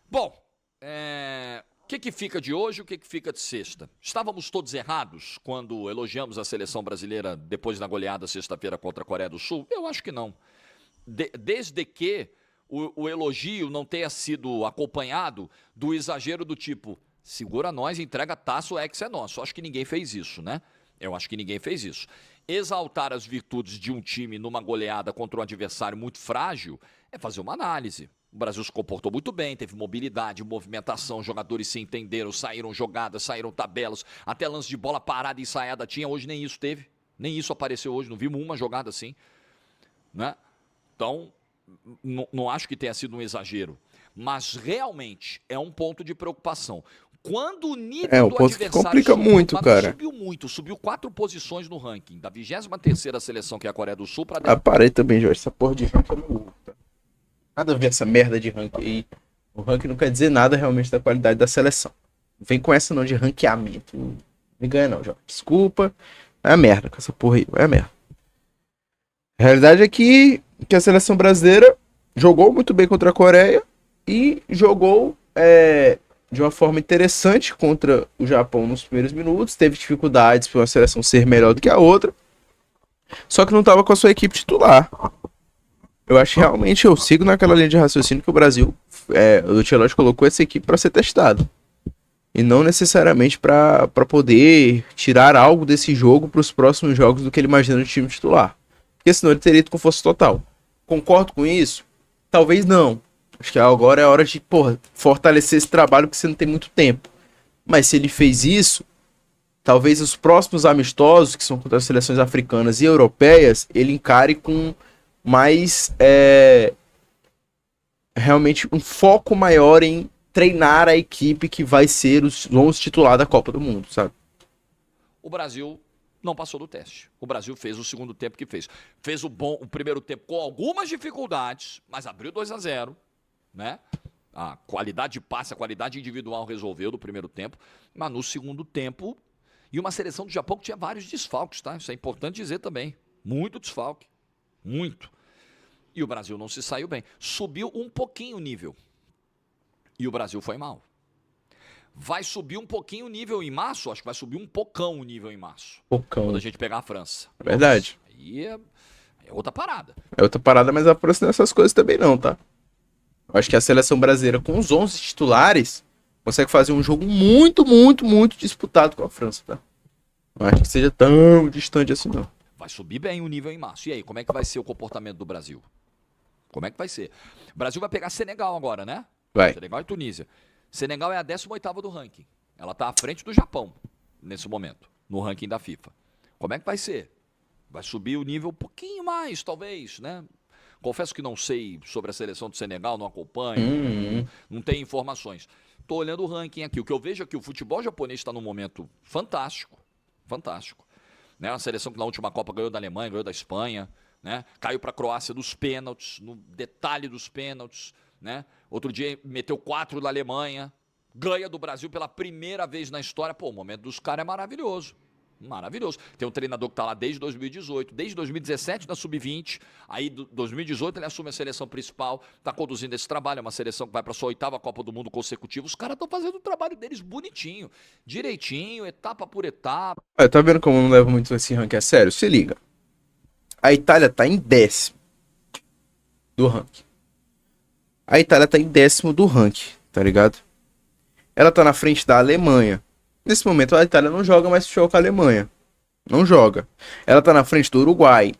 [SPEAKER 2] Bom, o que fica de hoje, o que fica de sexta? Estávamos todos errados quando elogiamos a seleção brasileira depois da goleada sexta-feira contra a Coreia do Sul? Eu acho que não. Desde que o elogio não tenha sido acompanhado do exagero do tipo, segura nós, entrega a taça, o ex é nosso. Acho que ninguém fez isso, né? Eu acho que ninguém fez isso. Exaltar as virtudes de um time numa goleada contra um adversário muito frágil é fazer uma análise. O Brasil se comportou muito bem, teve mobilidade, movimentação, jogadores se entenderam, saíram jogadas, saíram tabelas, até lance de bola parada e ensaiada tinha, hoje nem isso teve. Nem isso apareceu hoje, não vimos uma jogada assim, né? Então, não acho que tenha sido um exagero, mas realmente é um ponto de preocupação. Quando o nível do adversário
[SPEAKER 1] complica muito, cara.
[SPEAKER 2] Subiu 4 posições no ranking, da 23ª seleção, que é a Coreia do Sul, para...
[SPEAKER 1] Parei também, Jorge, essa porra de ranking é maluco, tá? Nada a ver essa merda de ranking aí. O ranking não quer dizer nada realmente da qualidade da seleção. Não vem com essa não de ranqueamento. Não me ganha não, Jorge. Desculpa. É merda com essa porra aí, é merda. A realidade é que a seleção brasileira jogou muito bem contra a Coreia e jogou de uma forma interessante contra o Japão nos primeiros minutos. Teve dificuldades para uma seleção ser melhor do que a outra, só que não estava com a sua equipe titular. Eu acho que realmente eu sigo naquela linha de raciocínio que o Brasil, o Ancelotti colocou essa equipe para ser testado e não necessariamente para poder tirar algo desse jogo para os próximos jogos do que ele imagina no time titular. Porque senão ele teria ido com força total. Concordo com isso? talvez não. Acho que agora é hora de, porra, fortalecer esse trabalho porque você não tem muito tempo. Mas se ele fez isso, talvez os próximos amistosos, que são contra as seleções africanas e europeias, ele encare com mais, realmente um foco maior em treinar a equipe que vai ser os 11 titular da Copa do Mundo, sabe?
[SPEAKER 2] O Brasil não passou do teste. O Brasil fez o segundo tempo que fez. Fez o primeiro tempo com algumas dificuldades, mas abriu 2-0, né? A qualidade de passe, a qualidade individual resolveu do primeiro tempo, mas no segundo tempo, e uma seleção do Japão que tinha vários desfalques, tá? Isso é importante dizer também. Muito desfalque. Muito. E o Brasil não se saiu bem. Subiu um pouquinho o nível. E o Brasil foi mal. Vai subir um pouquinho o nível em março? Acho que vai subir um pocão o nível em março.
[SPEAKER 1] Pocão.
[SPEAKER 2] Quando a gente pegar a França.
[SPEAKER 1] Verdade.
[SPEAKER 2] Nossa, aí é outra parada.
[SPEAKER 1] É outra parada, mas a França não é essas coisas também não, tá? Eu acho que a seleção brasileira, com os 11 titulares, consegue fazer um jogo muito, muito, muito disputado com a França, tá? Não acho que seja tão distante assim, não.
[SPEAKER 2] Vai subir bem o nível em março. E aí, como é que vai ser o comportamento do Brasil? Como é que vai ser? O Brasil vai pegar Senegal agora, né?
[SPEAKER 1] Vai.
[SPEAKER 2] Senegal e Tunísia. Senegal é a 18ª do ranking. Ela está à frente do Japão, nesse momento, no ranking da FIFA. Como é que vai ser? Vai subir o nível um pouquinho mais, talvez, né? Confesso que não sei sobre a seleção do Senegal, não acompanho, não tenho informações. Estou olhando o ranking aqui. O que eu vejo é que o futebol japonês está num momento fantástico, fantástico. Né? Uma seleção que na última Copa ganhou da Alemanha, ganhou da Espanha, né? Caiu para a Croácia nos pênaltis, no detalhe dos pênaltis, né? Outro dia meteu 4 da Alemanha, ganha do Brasil pela primeira vez na história. Pô, o momento dos caras é maravilhoso. Maravilhoso. Tem um treinador que está lá desde 2018, desde 2017 na Sub-20, aí 2018 ele assume a seleção principal, está conduzindo esse trabalho, é uma seleção que vai para sua 8ª Copa do Mundo consecutiva. Os caras estão fazendo o trabalho deles bonitinho, direitinho, etapa por etapa.
[SPEAKER 1] Tá vendo como eu não levo muito esse ranking a sério? Se liga. A Itália tá em 10º do ranking. A Itália tá em 10º do ranking, tá ligado? Ela tá na frente da Alemanha. Nesse momento a Itália não joga mais futebol com a Alemanha. Não joga. Ela tá na frente do Uruguai.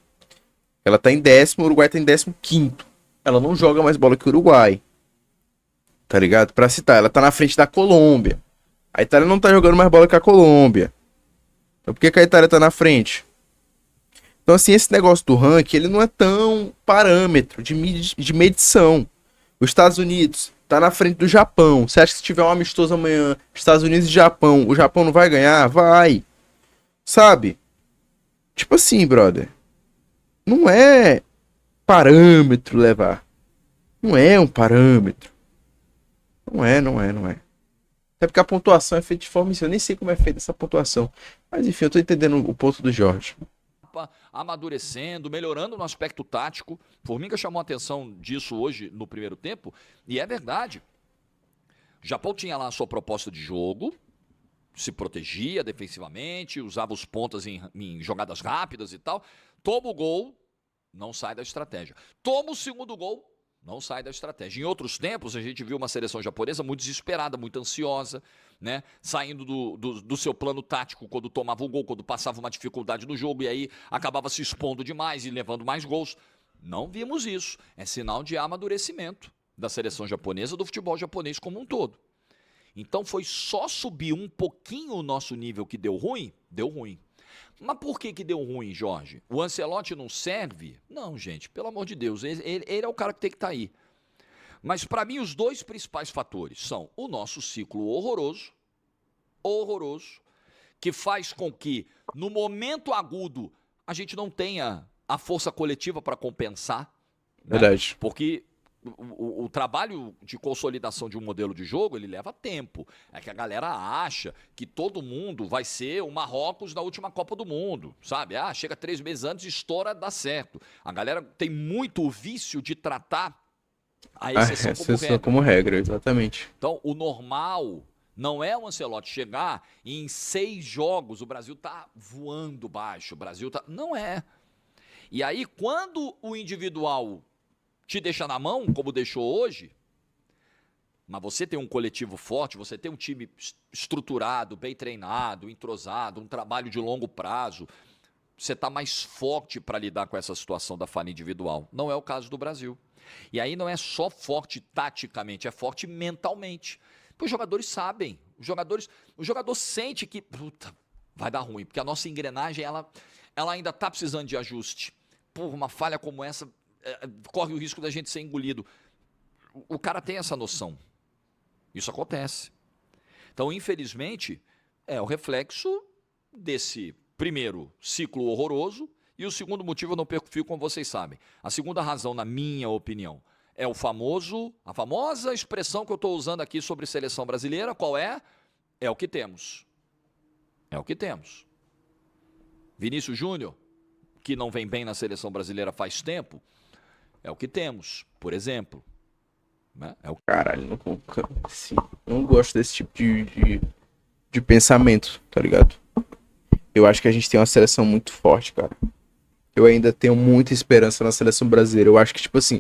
[SPEAKER 1] Ela tá em 10º, o Uruguai tá em 15º. Ela não joga mais bola que o Uruguai. Tá ligado? Pra citar, ela tá na frente da Colômbia. A Itália não tá jogando mais bola que a Colômbia. Então por que a Itália tá na frente? Então assim, esse negócio do ranking, ele não é tão parâmetro de medição. Os Estados Unidos tá na frente do Japão. Você acha que se tiver um amistoso amanhã, Estados Unidos e Japão, o Japão não vai ganhar? Vai. Sabe? Tipo assim, brother. Não é parâmetro levar. Não é um parâmetro. Não é. Até porque a pontuação é feita de forma... Eu nem sei como é feita essa pontuação. Mas enfim, eu tô entendendo o ponto do Jorge.
[SPEAKER 2] Amadurecendo, melhorando no aspecto tático. Formiga chamou a atenção disso hoje no primeiro tempo, e é verdade. O Japão tinha lá a sua proposta de jogo, se protegia defensivamente, usava os pontas em jogadas rápidas e tal. Toma o gol, não sai da estratégia. Toma o segundo gol, não sai da estratégia. Em outros tempos, a gente viu uma seleção japonesa muito desesperada, muito ansiosa, né? Saindo do seu plano tático quando tomava o gol, quando passava uma dificuldade no jogo e aí acabava se expondo demais e levando mais gols. Não vimos isso. É sinal de amadurecimento da seleção japonesa, do futebol japonês como um todo. Então foi só subir um pouquinho o nosso nível que deu ruim? Deu ruim. Mas por que deu ruim, Jorge? O Ancelotti não serve? Não, gente, pelo amor de Deus, ele é o cara que tem que estar aí. Mas para mim os dois principais fatores são o nosso ciclo horroroso, que faz com que no momento agudo a gente não tenha a força coletiva para compensar.
[SPEAKER 1] Verdade.
[SPEAKER 2] Né? Porque o trabalho de consolidação de um modelo de jogo, ele leva tempo. É que a galera acha que todo mundo vai ser o Marrocos da última Copa do Mundo, sabe? Chega 3 meses antes, estoura, dá certo. A galera tem muito o vício de tratar a exceção
[SPEAKER 1] como regra, exatamente.
[SPEAKER 2] Então, o normal não é o Ancelotti chegar e em 6 jogos o Brasil tá voando baixo, o Brasil tá... Não é. E aí, quando o individual te deixa na mão, como deixou hoje, mas você tem um coletivo forte, você tem um time estruturado, bem treinado, entrosado, um trabalho de longo prazo, você está mais forte para lidar com essa situação da falha individual. Não é o caso do Brasil. E aí não é só forte taticamente, é forte mentalmente. Porque os jogadores sabem, o jogador sente que, puta, vai dar ruim, porque a nossa engrenagem, ela ainda está precisando de ajuste. Por uma falha como essa, corre o risco da gente ser engolido. O cara tem essa noção. Isso acontece. Então, infelizmente, é o reflexo desse primeiro ciclo horroroso. E o segundo motivo, eu não perco fio, como vocês sabem. A segunda razão, na minha opinião, é a famosa expressão que eu estou usando aqui sobre seleção brasileira. Qual é? É o que temos. É o que temos. Vinícius Júnior, que não vem bem na seleção brasileira faz tempo, é o que temos, por exemplo. Né?
[SPEAKER 1] Caralho, assim, não gosto desse tipo de pensamento, tá ligado? Eu acho que a gente tem uma seleção muito forte, cara. Eu ainda tenho muita esperança na seleção brasileira. Eu acho que, tipo assim,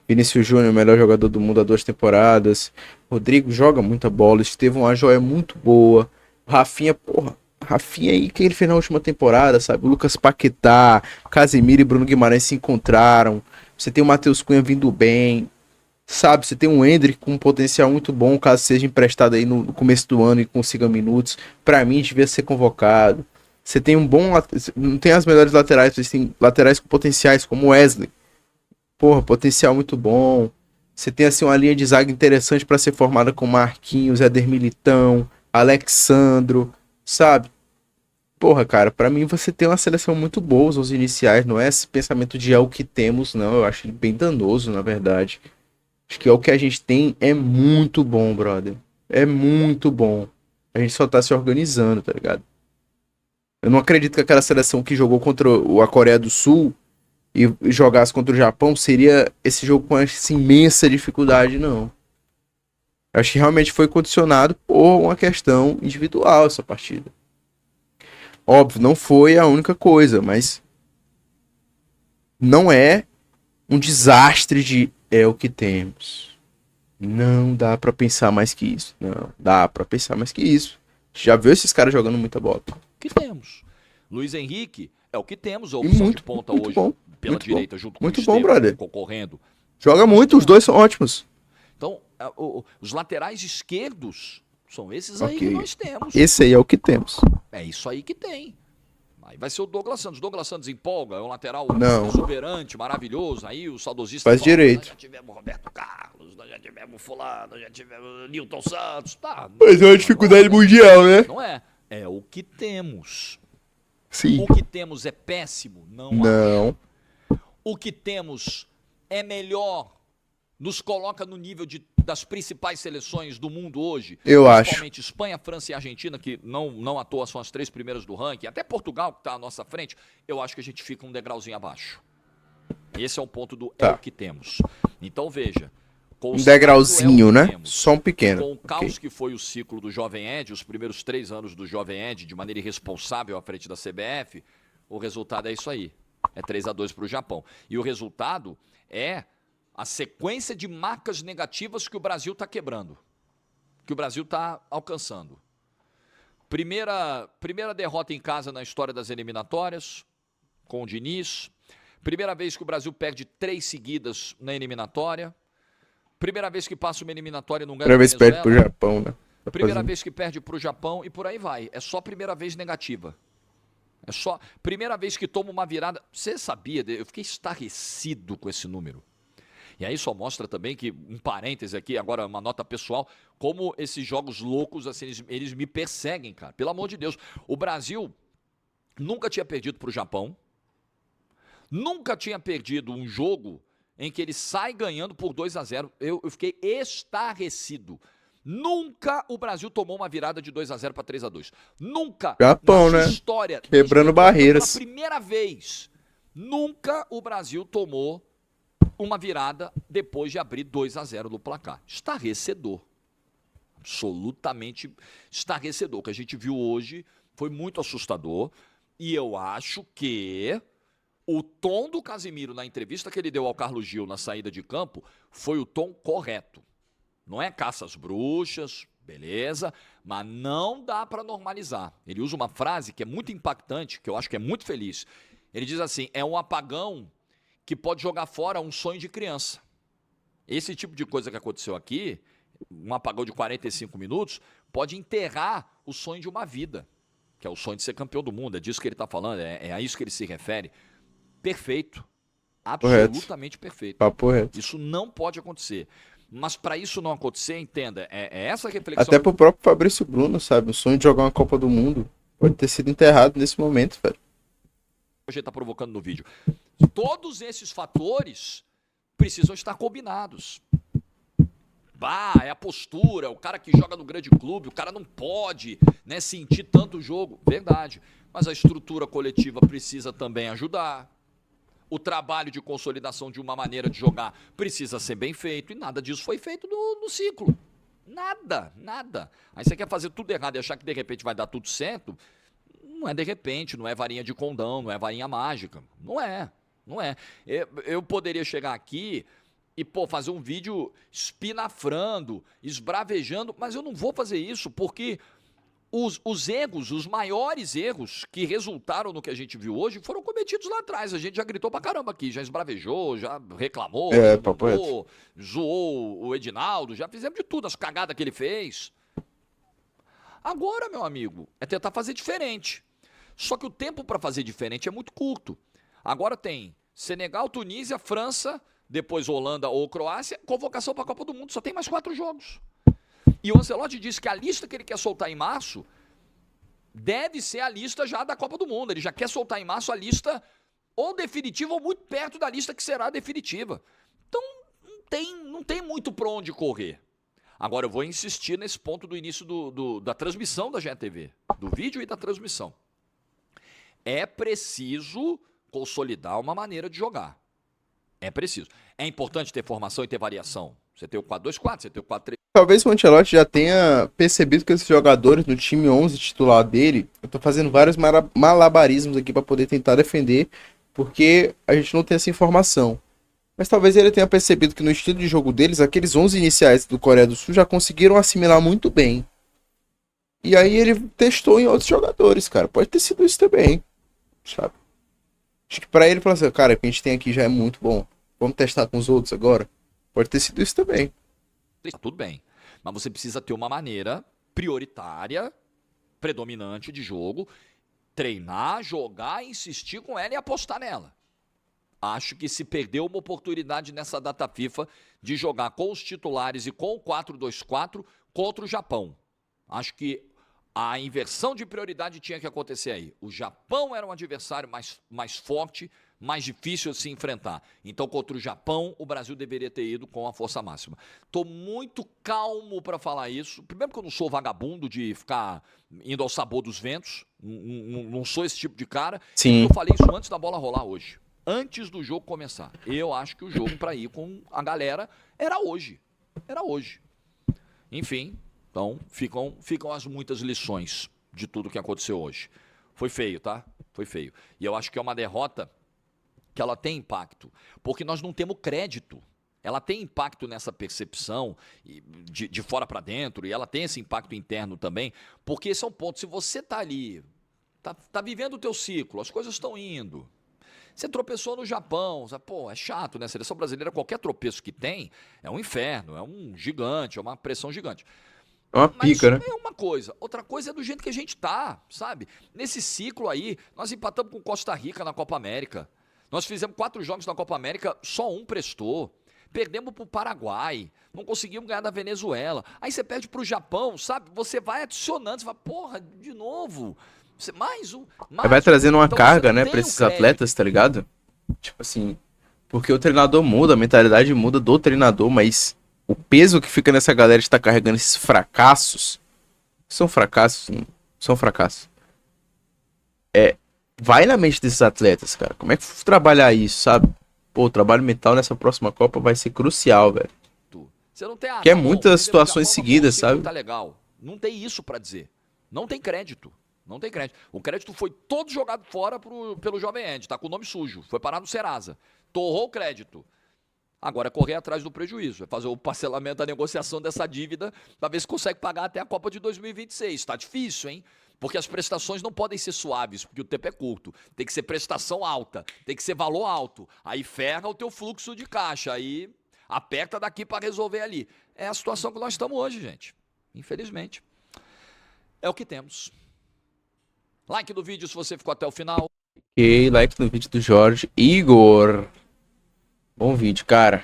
[SPEAKER 1] Vinícius Júnior, melhor jogador do mundo há 2 temporadas. Rodrigo joga muita bola. Estevão Ajoia é muito boa. Rafinha, porra. Rafinha aí, que ele fez na última temporada, sabe? O Lucas Paquetá, Casemiro e Bruno Guimarães se encontraram. Você tem o Matheus Cunha vindo bem. Sabe, você tem um Endrick com um potencial muito bom, caso seja emprestado aí no começo do ano e consiga minutos. Pra mim, devia ser convocado. Você tem um bom. Não tem as melhores laterais, você tem laterais com potenciais, como Wesley. Porra, potencial muito bom. Você tem assim uma linha de zaga interessante pra ser formada com Marquinhos, Éder Militão, Alexandro, sabe? Porra, cara, pra mim você tem uma seleção muito boa, os iniciais, não é esse pensamento de é o que temos, não. Eu acho ele bem danoso, na verdade. Acho que é o que a gente tem é muito bom, brother. É muito bom. A gente só tá se organizando, tá ligado? Eu não acredito que aquela seleção que jogou contra a Coreia do Sul e jogasse contra o Japão seria esse jogo com essa imensa dificuldade, não. Eu acho que realmente foi condicionado por uma questão individual essa partida. Óbvio, não foi a única coisa, mas não é um desastre de é o que temos. Não dá pra pensar mais que isso. Não, dá pra pensar mais que isso. Já viu esses caras jogando muita bola?
[SPEAKER 2] O que temos? Luiz Henrique é o que temos, a
[SPEAKER 1] E
[SPEAKER 2] opção
[SPEAKER 1] muito,
[SPEAKER 2] de ponta
[SPEAKER 1] muito
[SPEAKER 2] hoje
[SPEAKER 1] bom,
[SPEAKER 2] pela
[SPEAKER 1] muito
[SPEAKER 2] direita,
[SPEAKER 1] bom.
[SPEAKER 2] junto com o
[SPEAKER 1] Muito bom,
[SPEAKER 2] Estevão,
[SPEAKER 1] brother.
[SPEAKER 2] concorrendo.
[SPEAKER 1] Joga muito, os dois são ótimos.
[SPEAKER 2] Então, os laterais esquerdos são esses aí que
[SPEAKER 1] Ok.
[SPEAKER 2] nós temos.
[SPEAKER 1] Esse aí é o que temos.
[SPEAKER 2] É isso aí que tem. Aí vai ser o Douglas Santos. Douglas Santos empolga, é um lateral
[SPEAKER 1] Não.
[SPEAKER 2] exuberante, maravilhoso. Aí o saudosista
[SPEAKER 1] Faz direito.
[SPEAKER 2] Nós já tivemos Roberto Carlos, nós já tivemos fulano, nós já tivemos Nilton Santos. Tá,
[SPEAKER 1] Mas é uma dificuldade mundial, né?
[SPEAKER 2] não é. É o que temos.
[SPEAKER 1] Sim.
[SPEAKER 2] O que temos é péssimo? Não.
[SPEAKER 1] Não.
[SPEAKER 2] O que temos é melhor, nos coloca no nível das principais seleções do mundo hoje.
[SPEAKER 1] Eu acho.
[SPEAKER 2] Principalmente Espanha, França e Argentina, que não à toa são as 3 primeiras do ranking. Até Portugal, que está à nossa frente, eu acho que a gente fica um degrauzinho abaixo. Esse é o ponto do é o que temos. Então veja.
[SPEAKER 1] Um degrauzinho, né?
[SPEAKER 2] Temos,
[SPEAKER 1] Só um pequeno.
[SPEAKER 2] com o caos que foi o ciclo do Jovem Ed, os primeiros 3 anos do Jovem Ed, de maneira irresponsável à frente da CBF, o resultado é isso aí. É 3-2 para o Japão. E o resultado é a sequência de marcas negativas que o Brasil está quebrando, que o Brasil está alcançando. Primeira derrota em casa na história das eliminatórias, com o Diniz. Primeira vez que o Brasil perde 3 seguidas na eliminatória. Primeira vez que passa uma eliminatória num ganha.
[SPEAKER 1] Primeira vez que perde pro Japão, né?
[SPEAKER 2] Primeira vez que perde pro Japão e por aí vai. É só primeira vez negativa. É só primeira vez que toma uma virada. Você sabia? Eu fiquei estarrecido com esse número. E aí só mostra também que, um parêntese aqui, agora uma nota pessoal, como esses jogos loucos, assim, eles me perseguem, cara. Pelo amor de Deus. O Brasil nunca tinha perdido pro Japão. Nunca tinha perdido um jogo em que ele sai ganhando por 2-0. Eu fiquei estarrecido. Nunca o Brasil tomou uma virada de 2-0 para 3-2. Nunca.
[SPEAKER 1] Japão,
[SPEAKER 2] na sua
[SPEAKER 1] né?
[SPEAKER 2] História.
[SPEAKER 1] Quebrando barreiras.
[SPEAKER 2] Pela primeira vez, nunca o Brasil tomou uma virada depois de abrir 2-0 no placar. Estarrecedor. Absolutamente estarrecedor. O que a gente viu hoje foi muito assustador. E eu acho que o tom do Casemiro na entrevista que ele deu ao Carlos Gil na saída de campo foi o tom correto. Não é caça às bruxas, beleza, mas não dá para normalizar. Ele usa uma frase que é muito impactante, que eu acho que é muito feliz. Ele diz assim, é um apagão que pode jogar fora um sonho de criança. Esse tipo de coisa que aconteceu aqui, um apagão de 45 minutos, pode enterrar o sonho de uma vida, que é o sonho de ser campeão do mundo. É disso que ele está falando, é a isso que ele se refere. Perfeito.
[SPEAKER 1] Correto.
[SPEAKER 2] Absolutamente perfeito.
[SPEAKER 1] Papo reto.
[SPEAKER 2] Isso não pode acontecer. Mas para isso não acontecer, entenda, é essa reflexão.
[SPEAKER 1] Até pro próprio Fabrício Bruno, sabe? O sonho de jogar uma Copa do Mundo pode ter sido enterrado nesse momento, velho.
[SPEAKER 2] A gente está provocando no vídeo. Todos esses fatores precisam estar combinados. É a postura, o cara que joga no grande clube, o cara não pode, né, sentir tanto o jogo. Verdade. Mas a estrutura coletiva precisa também ajudar. O trabalho de consolidação de uma maneira de jogar precisa ser bem feito. E nada disso foi feito no ciclo. Nada. Aí você quer fazer tudo errado e achar que de repente vai dar tudo certo. Não é de repente, não é varinha de condão, não é varinha mágica. Não é. Eu poderia chegar aqui e, fazer um vídeo espinafrando, esbravejando, mas eu não vou fazer isso, porque os erros, os maiores erros que resultaram no que a gente viu hoje foram cometidos lá atrás. A gente já gritou pra caramba aqui, já esbravejou, já reclamou, zoou o Edinaldo, já fizemos de tudo, as cagadas que ele fez. Agora, meu amigo, é tentar fazer diferente. Só que o tempo para fazer diferente é muito curto. Agora tem Senegal, Tunísia, França, depois Holanda ou Croácia, convocação para a Copa do Mundo. Só tem mais 4 jogos. E o Ancelotti disse que a lista que ele quer soltar em março deve ser a lista já da Copa do Mundo. Ele já quer soltar em março a lista ou definitiva ou muito perto da lista que será definitiva. Então, não tem muito para onde correr. Agora, eu vou insistir nesse ponto do início da transmissão da GTV, do vídeo e da transmissão. É preciso consolidar uma maneira de jogar. É preciso. É importante ter formação e ter variação. Você tem o 4-2-4, você tem o 4-3.
[SPEAKER 1] Talvez o Ancelotti já tenha percebido que esses jogadores no time 11 titular dele, eu tô fazendo vários malabarismos aqui para poder tentar defender, porque a gente não tem essa informação. Mas talvez ele tenha percebido que no estilo de jogo deles, aqueles 11 iniciais do Coreia do Sul já conseguiram assimilar muito bem. E aí ele testou em outros jogadores, cara. Pode ter sido isso também, sabe? Acho que pra ele, falar assim, cara, o que a gente tem aqui já é muito bom. Vamos testar com os outros agora? Pode ter sido isso também.
[SPEAKER 2] Tudo bem. Mas você precisa ter uma maneira prioritária, predominante de jogo, treinar, jogar, insistir com ela e apostar nela. Acho que se perdeu uma oportunidade nessa data FIFA de jogar com os titulares e com o 4-2-4 contra o Japão. Acho que a inversão de prioridade tinha que acontecer aí. O Japão era um adversário mais forte, mais difícil de se enfrentar. Então, contra o Japão, o Brasil deveria ter ido com a força máxima. Estou muito calmo para falar isso. Primeiro que eu não sou vagabundo de ficar indo ao sabor dos ventos. Não sou esse tipo de cara.
[SPEAKER 1] Sim.
[SPEAKER 2] Eu falei isso antes da bola rolar hoje. Antes do jogo começar. Eu acho que o jogo para ir com a galera era hoje. Enfim, então ficam as muitas lições de tudo que aconteceu hoje. Foi feio, tá? Foi feio. E eu acho que é uma derrota que ela tem impacto, porque nós não temos crédito. Ela tem impacto nessa percepção de fora para dentro, e ela tem esse impacto interno também, porque esse é um ponto. Se você tá ali, tá vivendo o teu ciclo, as coisas estão indo. Você tropeçou no Japão, é chato, né? A seleção brasileira, qualquer tropeço que tem, é um inferno, é um gigante, é uma pressão gigante.
[SPEAKER 1] É uma pica, né?
[SPEAKER 2] É uma coisa. Outra coisa é do jeito que a gente tá, sabe? Nesse ciclo aí, nós empatamos com Costa Rica na Copa América. Nós fizemos 4 jogos na Copa América, só um prestou. Perdemos pro Paraguai, não conseguimos ganhar da Venezuela. Aí você perde pro Japão, sabe? Você vai adicionando, você fala, porra, de novo. Mais um.
[SPEAKER 1] Vai trazendo uma
[SPEAKER 2] Então,
[SPEAKER 1] carga, né, pra esses atletas, tá ligado? Tipo assim, porque o treinador muda, a mentalidade muda do treinador, mas o peso que fica nessa galera de estar carregando esses fracassos, são fracassos. Vai na mente desses atletas, cara. Como é que trabalhar isso, sabe? Pô, o trabalho mental nessa próxima Copa vai ser crucial, velho.
[SPEAKER 2] Você não tem
[SPEAKER 1] que é muitas situações seguidas, sabe?
[SPEAKER 2] Tá legal. Não tem isso pra dizer. Não tem crédito. O crédito foi todo jogado fora pelo Jovem Ed, tá com o nome sujo. Foi parar no Serasa. Torrou o crédito. Agora é correr atrás do prejuízo. É fazer o parcelamento da negociação dessa dívida para ver se consegue pagar até a Copa de 2026. Tá difícil, hein? Porque as prestações não podem ser suaves, porque o tempo é curto. Tem que ser prestação alta, tem que ser valor alto. Aí ferra o teu fluxo de caixa. Aí Aperta daqui para resolver ali. É a situação que nós estamos hoje, gente. Infelizmente. É o que temos. Like no vídeo se você ficou até o final.
[SPEAKER 1] Ok, like no vídeo do Jorge. Igor. Bom vídeo, cara.